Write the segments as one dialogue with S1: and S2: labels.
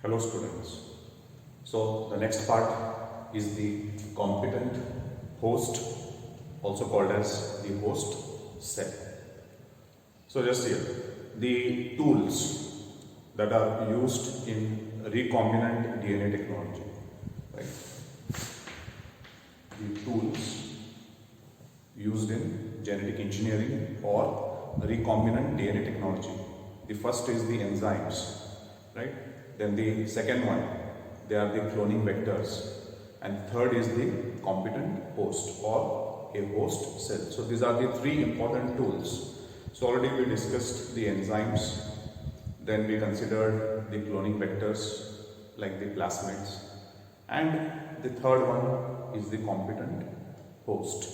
S1: Hello students. So the next part is the competent host, also called as the host cell. So just here, the tools that are used in recombinant DNA technology, right? The tools used in genetic engineering or recombinant DNA technology. The first is the enzymes, right? Then the second one, they are the cloning vectors, and third is the competent host or a host cell. So these are the three important tools. So already we discussed the enzymes, then we considered the cloning vectors like the plasmids, and the third one is the competent host.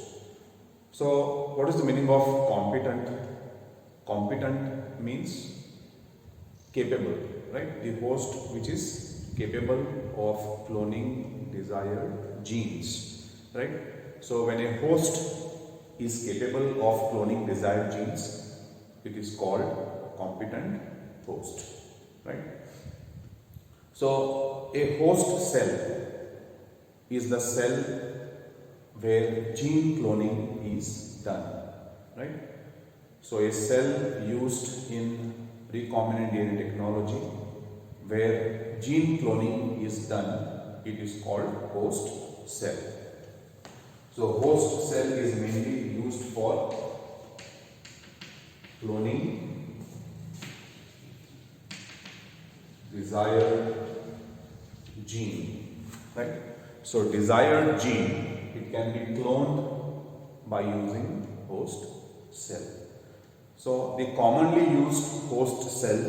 S1: So what is the meaning of competent? Competent means capable, right? The host which is capable of cloning desired genes, right? So when a host is capable of cloning desired genes, it is called competent host, right? So a host cell is the cell where gene cloning is done, right? So a cell used in recombinant DNA technology where gene cloning is done, it is called host cell. So host cell is mainly used for cloning desired gene, right? So desired gene, it can be cloned by using host cell. So the commonly used host cell,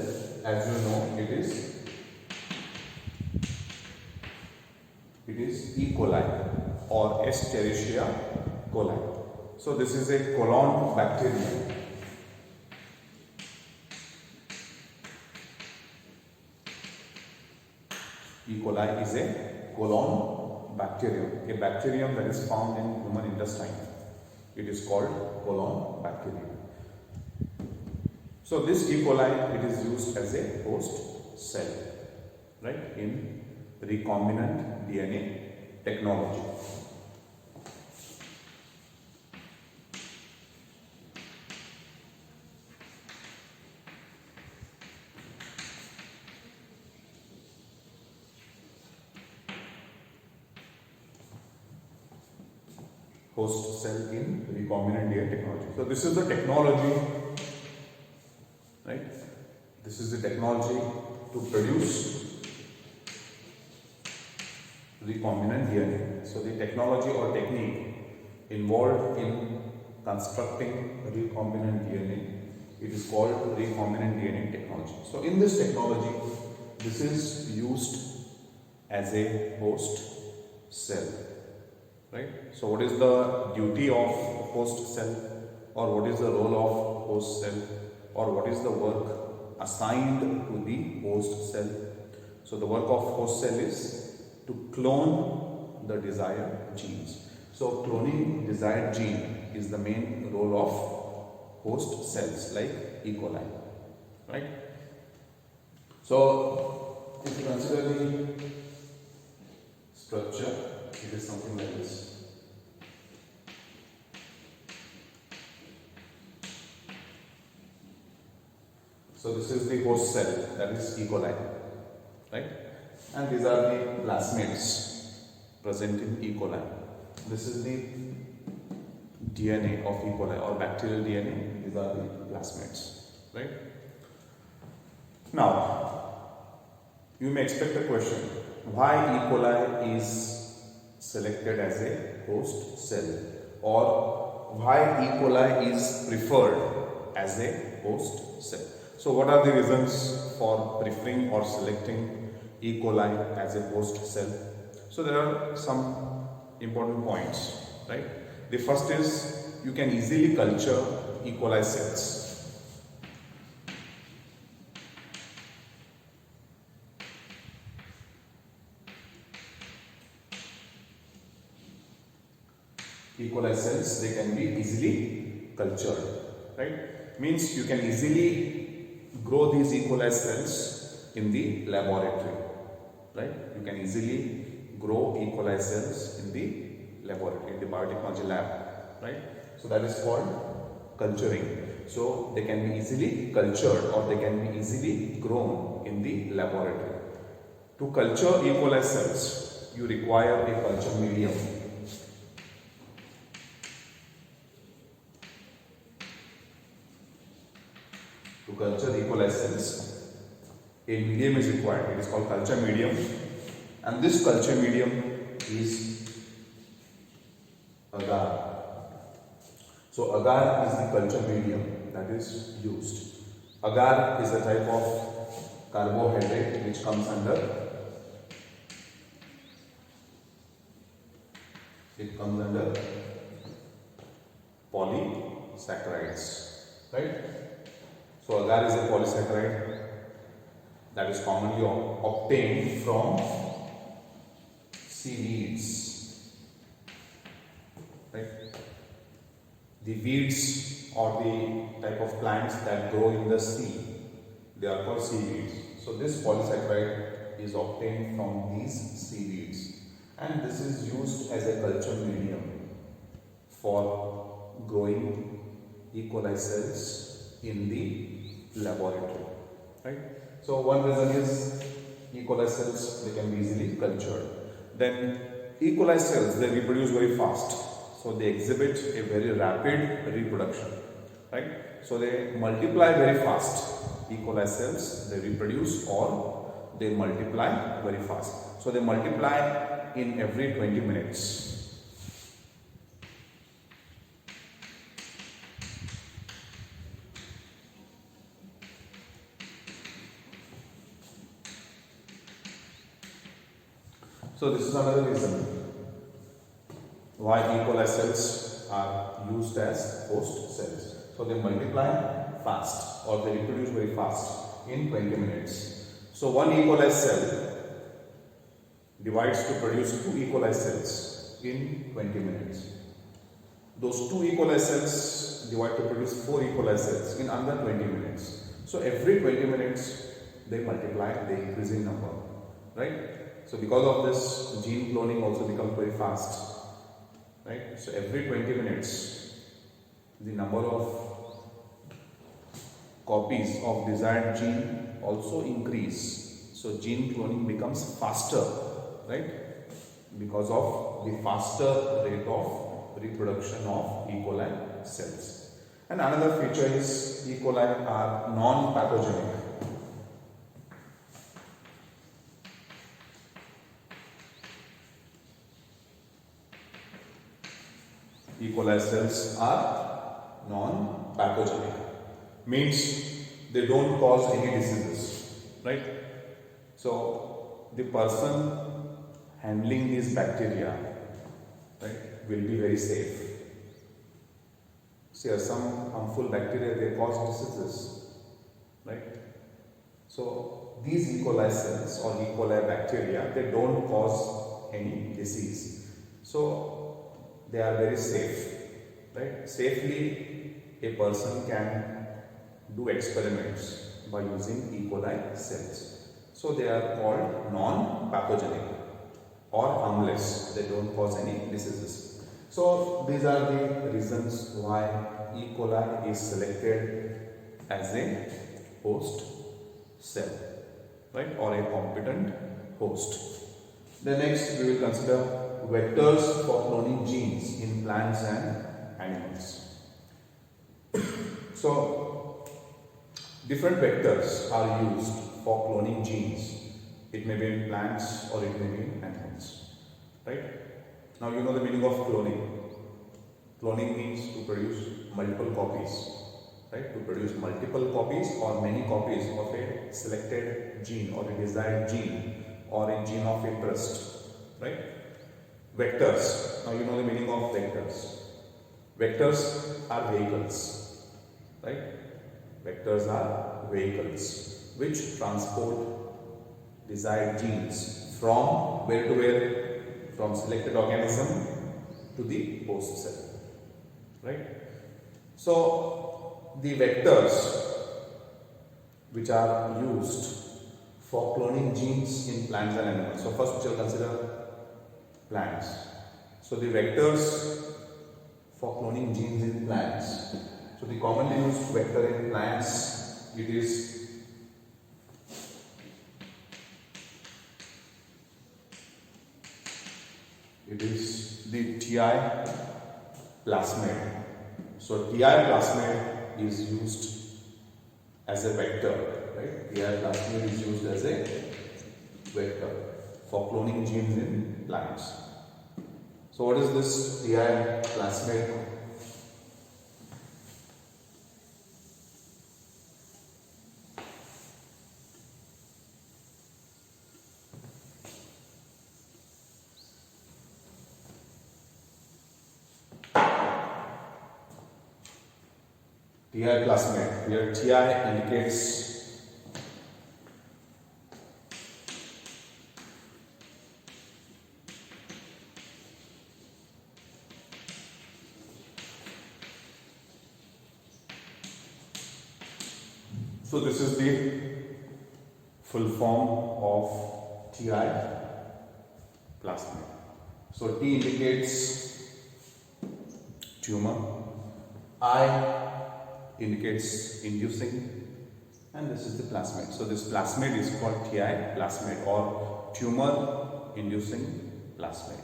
S1: as you know, it is E. coli or Escherichia coli. So this is a colon bacterium. E. coli is a colon bacterium, a bacterium that is found in human intestine. It is called colon bacterium. So this E. coli, it is used as a host cell, right, in recombinant DNA technology. Host cell in recombinant DNA technology. So this is the technology, right? This is the technology to produce recombinant DNA. So the technology or technique involved in constructing recombinant DNA, it is called recombinant DNA technology. So in this technology, this is used as a host cell, right? So what is the duty of host cell, or what is the role of host cell, or what is the work assigned to the host cell? So the work of host cell is to clone the desired genes. So cloning desired gene is the main role of host cells like E. coli, right? So if you consider the structure, it is something like this. So this is the host cell, that is E. coli, right? And these are the plasmids present in E. coli. This is the DNA of E. coli or bacterial DNA. These are the plasmids, right? Now, you may expect a question: why E. coli is selected as a host cell, or why E. coli is preferred as a host cell? So what are the reasons for preferring or selecting E. coli as a host cell? So there are some important points, right? The first is you can easily culture E. coli cells. E. coli cells, they can be easily cultured, right? Means you can easily grow these E. coli cells in the laboratory, right? You can easily grow E. coli cells in the laboratory, in the biotechnology lab, right? So that is called culturing. So they can be easily cultured or they can be easily grown in the laboratory. To culture E. coli cells, you require a culture medium. To culture E. coli cells, a medium is required. It is called culture medium, and this culture medium is agar. So agar is the culture medium that is used. Agar is a type of carbohydrate which comes under polysaccharides, right? So agar is a polysaccharide that is commonly obtained from seaweeds, right? The weeds or the type of plants that grow in the sea, they are called seaweeds. So this polysaccharide is obtained from these seaweeds, and this is used as a culture medium for growing E. coli cells in the laboratory, right? So one reason is E. coli cells, they can be easily cultured. Then E. coli cells, they reproduce very fast. So they exhibit a very rapid reproduction, right? So they multiply very fast. E. coli cells, they reproduce or they multiply very fast. So they multiply in every 20 minutes. So this is another reason why E. coli cells are used as host cells. So they multiply fast or they reproduce very fast in 20 minutes. So one E. coli cell divides to produce 2 E. coli cells in 20 minutes. Those 2 E. coli cells divide to produce 4 E. coli cells in under 20 minutes. So every 20 minutes they multiply, they increase in number, right? So because of this, gene cloning also becomes very fast, right? So every 20 minutes, the number of copies of desired gene also increase. So gene cloning becomes faster, right? Because of the faster rate of reproduction of E. coli cells. And another feature is E. coli are non-pathogenic. E. coli cells are non-pathogenic, means they don't cause any diseases, right? So the person handling these bacteria, right, will be very safe. See, some harmful bacteria, they cause diseases, right? So these E. coli cells or E. coli bacteria, they don't cause any disease. So they are very safe, right? Safely a person can do experiments by using E. coli cells. So they are called non-pathogenic or harmless. They don't cause any diseases. So these are the reasons why E. coli is selected as a host cell, right, or a competent host. The next we will consider vectors for cloning genes in plants and animals. So different vectors are used for cloning genes. It may be in plants or it may be in animals, right? Now you know the meaning of cloning. Cloning means to produce multiple copies, right? To produce multiple copies or many copies of a selected gene or a desired gene or a gene of interest, right? Vectors. Now you know the meaning of vectors. Vectors are vehicles, right? Vectors are vehicles which transport desired genes from where to where? From selected organism to the host cell, right? So the vectors which are used for cloning genes in plants and animals. So first we shall consider plants. So the vectors for cloning genes in plants. So the commonly used vector in plants, it is the TI plasmid. So TI plasmid is used as a vector, right? TI plasmid is used as a vector for cloning genes in plants. So what is this TI plasmid? TI plasmid, where TI indicates so this is the full form of TI plasmid. So T indicates tumor, I indicates inducing, and this is the plasmid. So this plasmid is called TI plasmid or tumor inducing plasmid.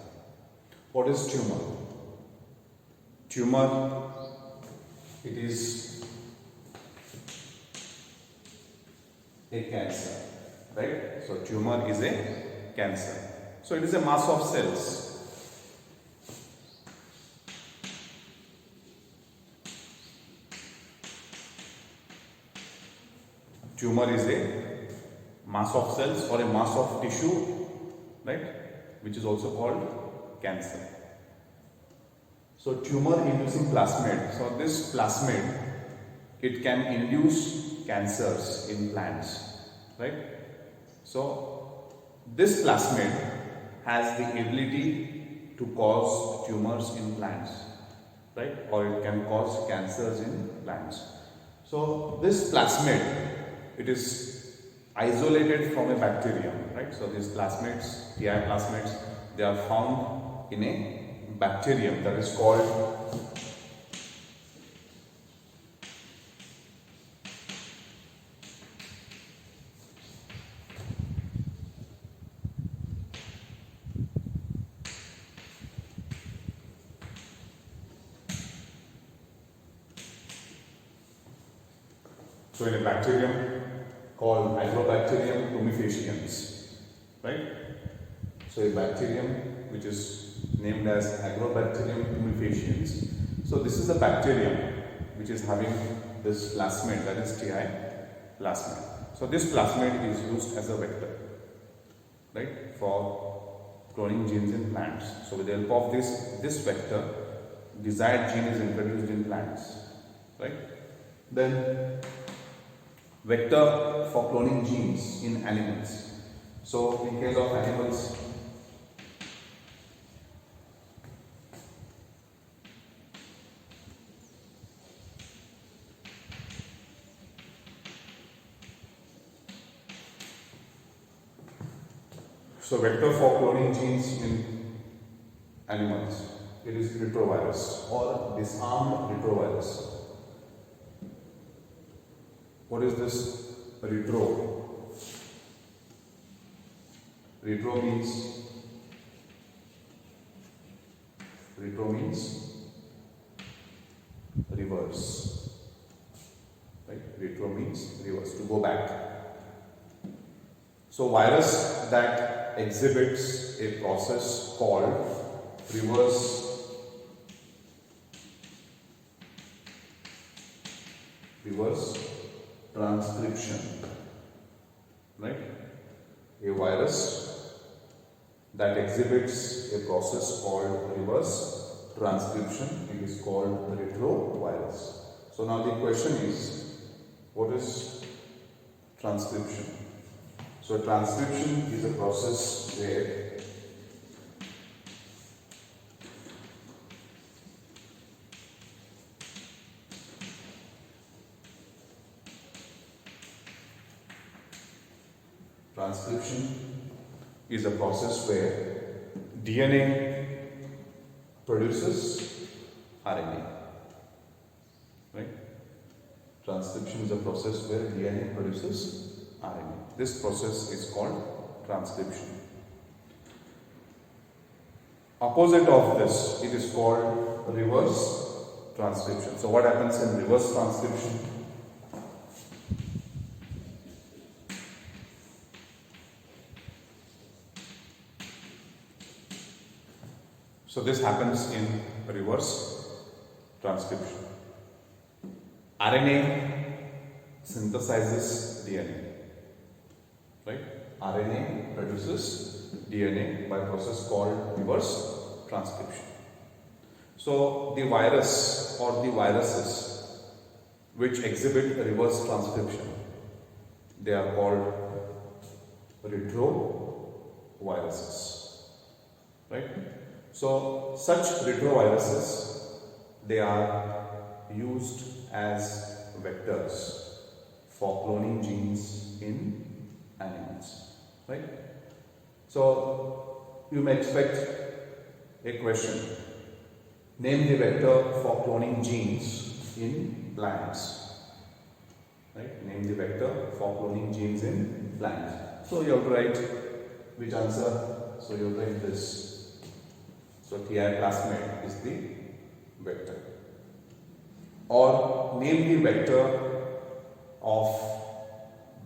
S1: What is tumor? Tumor, it is a cancer, right? So tumor is a cancer. So it is a mass of cells. Tumor is a mass of cells or a mass of tissue, right, which is also called cancer. So tumor inducing plasmid. So this plasmid, it can induce cancers in plants, right? So this plasmid has the ability to cause tumors in plants, right, or it can cause cancers in plants. So this plasmid, it is isolated from a bacterium, right? So these plasmids, TI plasmids, they are found in a bacterium that is called so in a bacterium called Agrobacterium tumefaciens, right? So a bacterium which is named as Agrobacterium tumefaciens. So this is a bacterium which is having this plasmid, that is TI plasmid. So this plasmid is used as a vector, right, for cloning genes in plants. So with the help of this vector, desired gene is introduced in plants, right? Then vector for cloning genes in animals. So in case of animals, so vector for cloning genes in animals, it is retrovirus or disarmed retrovirus. What is this retro? Retro means reverse, right? Retro means reverse, to go back. So virus that exhibits a process called reverse transcription, right? A virus that exhibits a process called reverse transcription, it is called retrovirus. So now the question is, what is transcription? So transcription is a process where transcription is a process where DNA produces RNA. Right? Transcription is a process where DNA produces RNA. This process is called transcription. Opposite of this, it is called reverse transcription. So what happens in reverse transcription? So this happens in reverse transcription. RNA synthesizes DNA. Right? RNA produces DNA by a process called reverse transcription. So the virus or the viruses which exhibit reverse transcription, they are called retroviruses. Right? So such retroviruses, they are used as vectors for cloning genes in animals. Right? So you may expect a question. Name the vector for cloning genes in plants. Right? Name the vector for cloning genes in plants. So you have to write which answer? So you have to write this. So Plasmid is the vector. Or name the vector of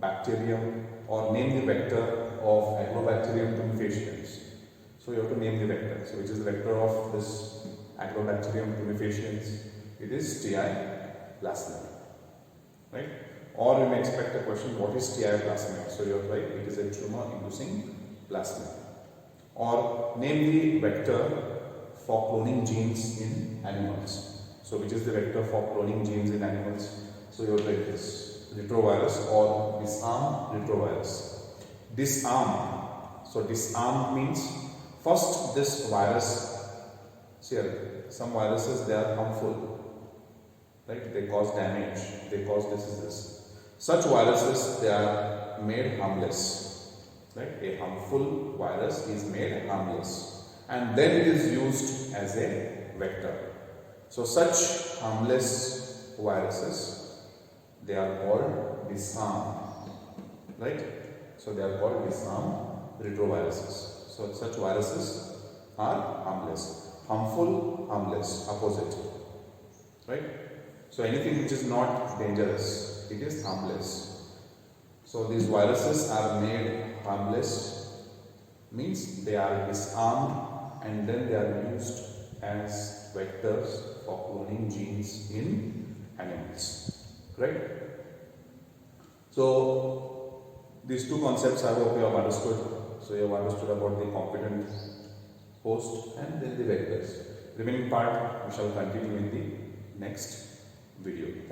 S1: bacterium, or name the vector of Agrobacterium tumefaciens. So you have to name the vector. So which is the vector of this Agrobacterium tumefaciens? It is Plasmid. Right? Or you may expect a question, what is Plasmid? So you have to write, it is a tumor inducing plasmid. Or name the vector for cloning genes in animals. So which is the vector for cloning genes in animals? So you have to write this, retrovirus or disarm retrovirus. Disarm. So disarm means first this virus, see here, some viruses, they are harmful. Right? They cause damage, they cause diseases. Such viruses, they are made harmless. Right? A harmful virus is made harmless and then it is used as a vector. So such harmless viruses, they are called disarmed. Right? So they are called disarmed retroviruses. So such viruses are harmless. Harmful, harmless, opposite. Right? So anything which is not dangerous, it is harmless. So these viruses are made harmless, means they are disarmed and then they are used as vectors for cloning genes in animals. Right? So these two concepts I hope you have understood. So you have understood about the competent host and then the vectors. Remaining part we shall continue in the next video. Thank you.